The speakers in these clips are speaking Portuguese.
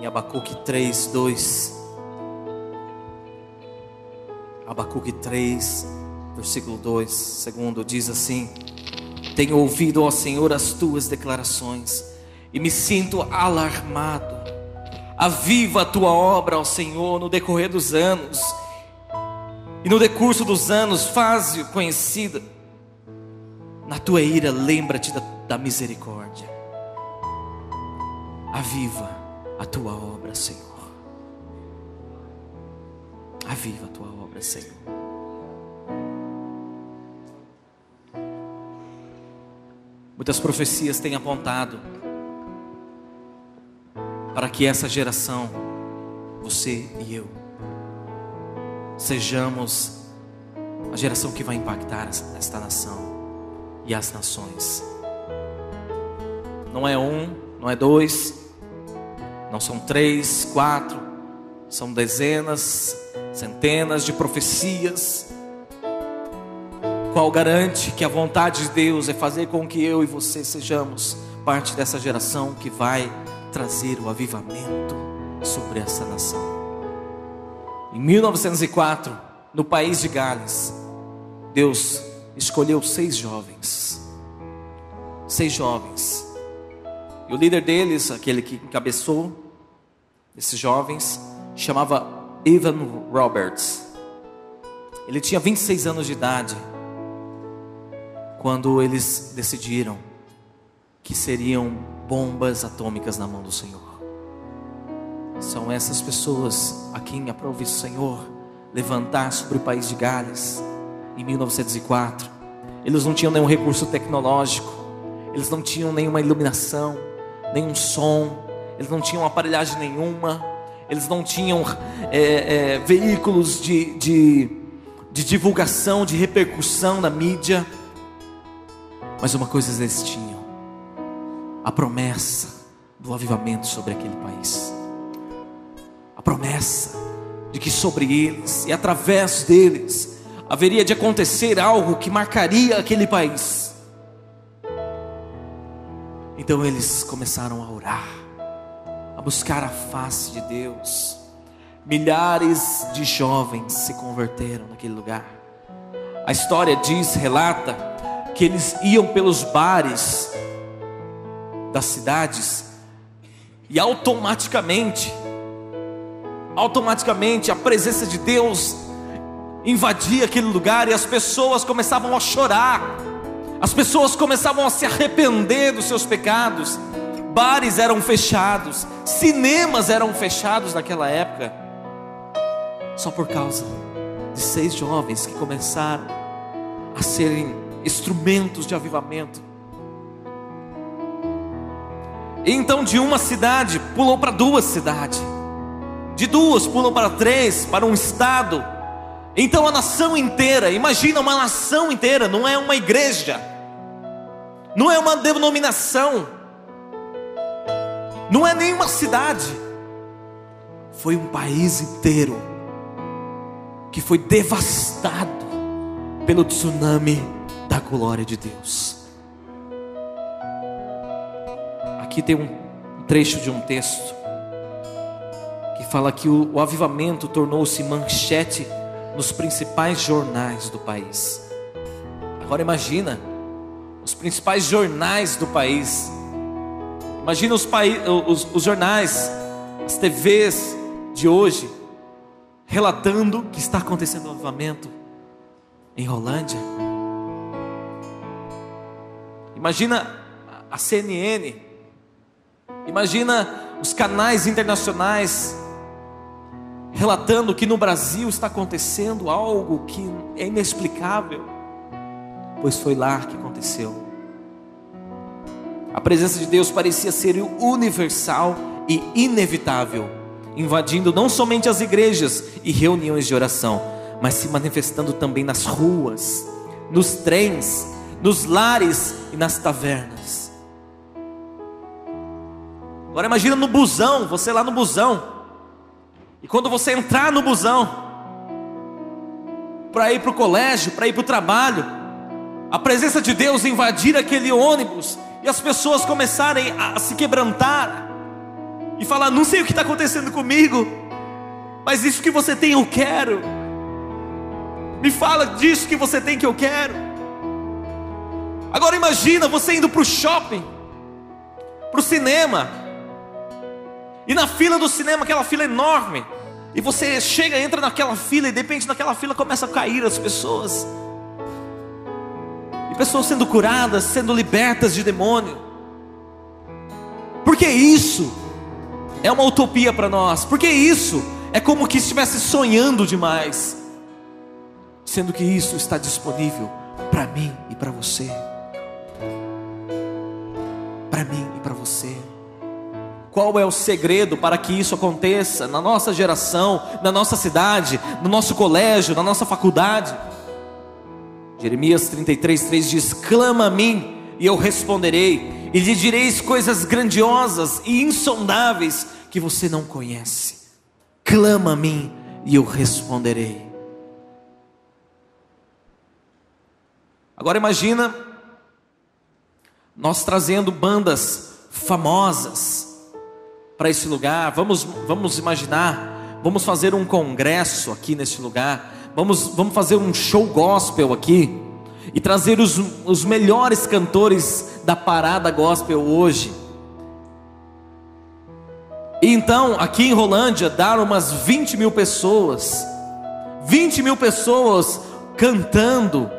Em Abacuque 3:2. Abacuque 3, versículo 2, segundo, diz assim: tenho ouvido, ó Senhor, as tuas declarações e me sinto alarmado. Aviva a tua obra, ó Senhor, no decorrer dos anos, e no decurso dos anos faze-o conhecida. Na tua ira lembra-te da misericórdia. Aviva a tua obra, Senhor. Aviva a tua obra, Senhor. Muitas profecias têm apontado para que essa geração, você e eu, sejamos a geração que vai impactar esta nação e as nações. Não é um, não é dois, não são 3, 4, são dezenas, centenas de profecias. Qual garante que a vontade de Deus é fazer com que eu e você sejamos parte dessa geração que vai trazer o avivamento sobre essa nação? Em 1904, no país de Gales, Deus escolheu 6 jovens. 6 jovens. E o líder deles, aquele que encabeçou esses jovens, chamava Evan Roberts. Ele tinha 26 anos de idade quando eles decidiram que seriam bombas atômicas na mão do Senhor. São essas pessoas a quem aprove o Senhor levantar sobre o país de Gales em 1904. Eles não tinham nenhum recurso tecnológico, eles não tinham nenhuma iluminação, nenhum som, eles não tinham aparelhagem nenhuma, eles não tinham veículos de divulgação, de repercussão na mídia. Mas uma coisa eles tinham: a promessa do avivamento sobre aquele país. A promessa de que sobre eles e através deles haveria de acontecer algo que marcaria aquele país. Então eles começaram a orar, a buscar a face de Deus. Milhares de jovens se converteram naquele lugar. A história relata que eles iam pelos bares das cidades e automaticamente a presença de Deus invadia aquele lugar e as pessoas começavam a chorar, as pessoas começavam a se arrepender dos seus pecados. Bares eram fechados, cinemas eram fechados naquela época, só por causa de 6 jovens que começaram a serem instrumentos de avivamento. E então de uma cidade pulou para 2 cidades, de 2 pulou para 3, para um estado. Então a nação inteira, imagina uma nação inteira, não é uma igreja, não é uma denominação, não é nenhuma cidade, foi um país inteiro que foi devastado pelo tsunami da glória de Deus. Aqui tem um trecho de um texto que fala que o avivamento tornou-se manchete nos principais jornais do país. Agora imagina os principais jornais do país. Imagina os jornais, as TVs de hoje relatando que está acontecendo um avivamento em Rolândia. Imagina a CNN, imagina os canais internacionais relatando que no Brasil está acontecendo algo que é inexplicável, pois foi lá que aconteceu. A presença de Deus parecia ser universal e inevitável, invadindo não somente as igrejas e reuniões de oração, mas se manifestando também nas ruas, nos trens, nos lares e nas tavernas. Agora imagina no busão, você lá no busão, e quando você entrar no busão para ir para o colégio, para ir para o trabalho, a presença de Deus invadir aquele ônibus e as pessoas começarem a se quebrantar, e falar: não sei o que está acontecendo comigo, mas isso que você tem eu quero. Me fala disso que você tem que eu quero. Agora imagina você indo para o shopping, para o cinema, e na fila do cinema, aquela fila enorme, e você chega, entra naquela fila, e de repente naquela fila começa a cair as pessoas, e pessoas sendo curadas, sendo libertas de demônio. Porque isso é uma utopia para nós, porque isso é como que estivesse sonhando demais, sendo que isso está disponível para mim e para você. Para mim e para você. Qual é o segredo para que isso aconteça na nossa geração, na nossa cidade, no nosso colégio, na nossa faculdade? Jeremias 33:3 diz: clama a mim e eu responderei, e lhe direis coisas grandiosas e insondáveis que você não conhece. Clama a mim e eu responderei. Agora imagina nós trazendo bandas famosas para esse lugar. Vamos imaginar, vamos fazer um congresso aqui nesse lugar, vamos fazer um show gospel aqui, e trazer os melhores cantores da parada gospel hoje. E então aqui em Rolândia dar umas 20 mil pessoas cantando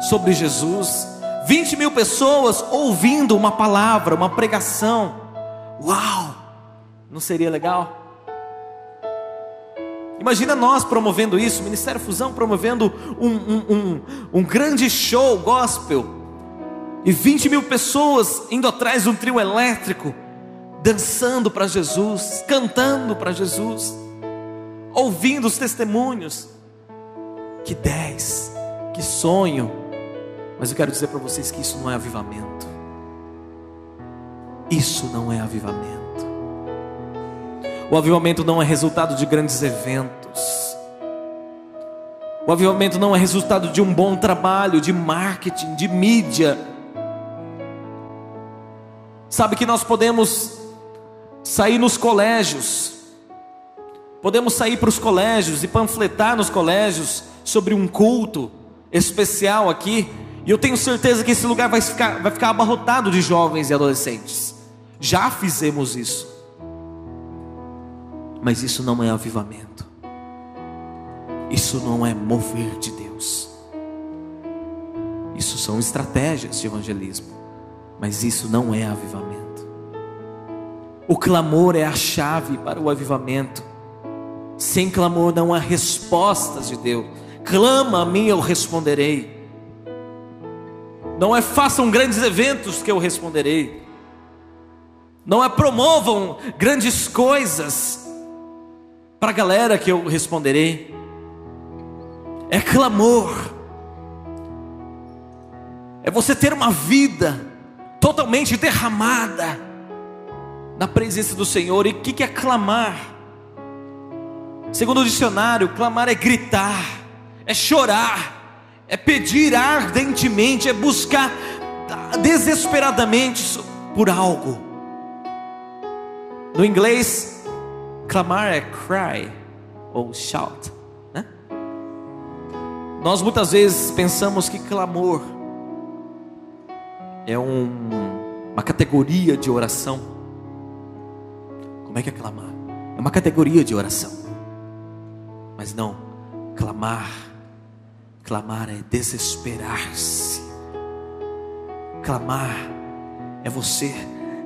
sobre Jesus, 20 mil pessoas ouvindo uma palavra, uma pregação. Uau! Não seria legal? Imagina nós promovendo isso, Ministério Fusão promovendo um grande show gospel, e 20 mil pessoas indo atrás de um trio elétrico, dançando para Jesus, cantando para Jesus, ouvindo os testemunhos. Que 10, que sonho! Mas eu quero dizer para vocês que isso não é avivamento. Isso não é avivamento. O avivamento não é resultado de grandes eventos. O avivamento não é resultado de um bom trabalho de marketing, de mídia. Sabe que nós podemos sair nos colégios, podemos sair para os colégios e panfletar nos colégios sobre um culto especial aqui, e eu tenho certeza que esse lugar vai ficar abarrotado de jovens e adolescentes. Já fizemos isso. Mas isso não é avivamento. Isso não é mover de Deus. Isso são estratégias de evangelismo, mas isso não é avivamento. O clamor é a chave para o avivamento. Sem clamor não há respostas de Deus. Clama a mim, eu responderei. Não é façam grandes eventos que eu responderei. Não é promovam grandes coisas para a galera que eu responderei. É clamor. É você ter uma vida totalmente derramada na presença do Senhor. E o que é clamar? Segundo o dicionário, clamar é gritar, é chorar, é pedir ardentemente, é buscar desesperadamente por algo. No inglês, clamar é cry ou shout, né? Nós muitas vezes pensamos que clamor é uma categoria de oração. Como é que é clamar? É uma categoria de oração. Mas não, clamar é desesperar-se. Clamar é você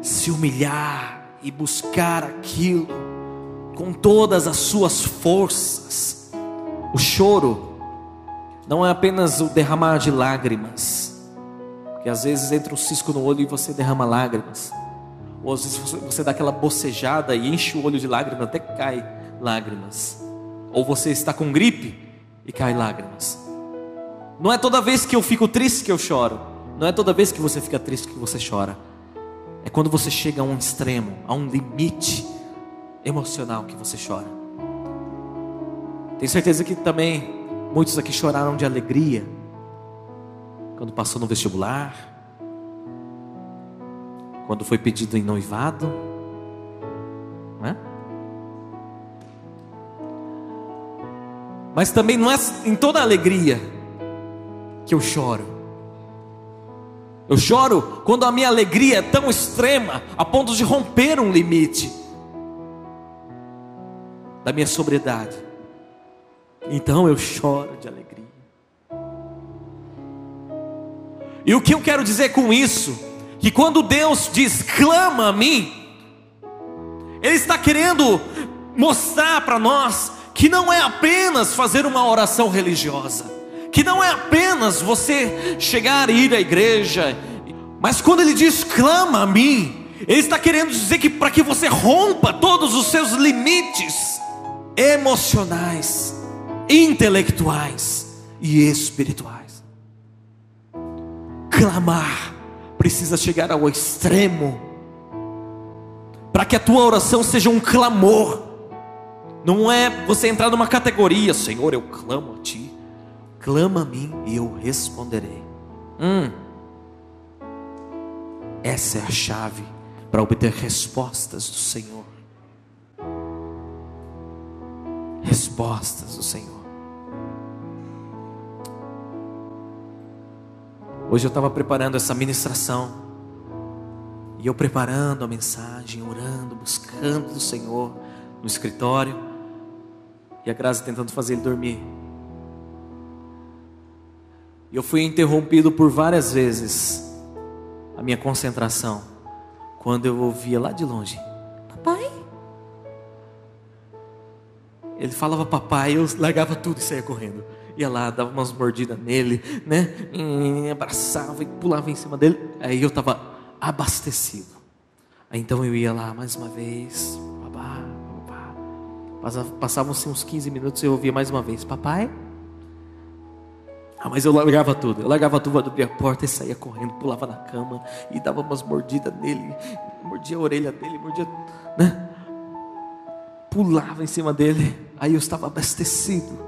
se humilhar e buscar aquilo com todas as suas forças. O choro não é apenas o derramar de lágrimas, porque às vezes entra um cisco no olho e você derrama lágrimas, ou às vezes você dá aquela bocejada e enche o olho de lágrimas até que cai lágrimas, ou você está com gripe e cai lágrimas. Não é toda vez que eu fico triste que eu choro, não é toda vez que você fica triste que você chora. É quando você chega a um extremo, a um limite emocional que você chora. Tenho certeza que também muitos aqui choraram de alegria quando passou no vestibular, quando foi pedido em noivado, não é? Mas também não é em toda alegria que eu choro. Eu choro quando a minha alegria é tão extrema a ponto de romper um limite da minha sobriedade. Então eu choro de alegria. E o que eu quero dizer com isso? Que quando Deus diz clama a mim, Ele está querendo mostrar para nós que não é apenas fazer uma oração religiosa, que não é apenas você chegar e ir à igreja, mas quando Ele diz clama a mim, Ele está querendo dizer que para que você rompa todos os seus limites emocionais, intelectuais e espirituais. Clamar precisa chegar ao extremo, para que a tua oração seja um clamor. Não é você entrar numa categoria: Senhor, eu clamo a Ti. Clama a mim e eu responderei. Essa é a chave para obter respostas do Senhor. Respostas do Senhor. Hoje eu estava preparando essa ministração, e eu preparando a mensagem, orando, buscando do Senhor no escritório, e a Graça tentando fazer ele dormir. E eu fui interrompido por várias vezes a minha concentração, quando eu ouvia lá de longe: papai. Ele falava papai, eu largava tudo e saía correndo. Ia lá, dava umas mordidas nele, né? Abraçava e pulava em cima dele. Aí eu estava abastecido. Aí então eu ia lá mais uma vez: papai, papai. Passavam-se uns 15 minutos e eu ouvia mais uma vez: papai. Mas eu largava tudo, abria a porta e saía correndo, pulava na cama e dava umas mordidas nele, mordia a orelha dele, mordia, né? Pulava em cima dele. Aí eu estava abastecido,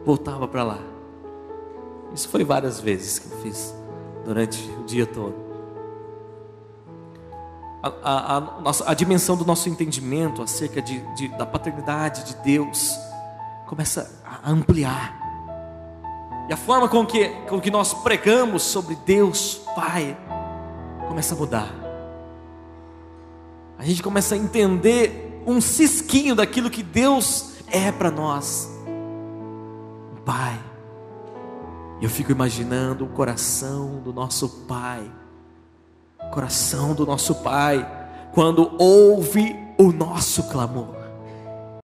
voltava para lá. Isso foi várias vezes que eu fiz durante o dia todo. A dimensão do nosso entendimento acerca da paternidade de Deus começa a ampliar. E a forma com que nós pregamos sobre Deus Pai começa a mudar. A gente começa a entender um cisquinho daquilo que Deus é para nós, um Pai. E eu fico imaginando o coração do nosso Pai, quando ouve o nosso clamor.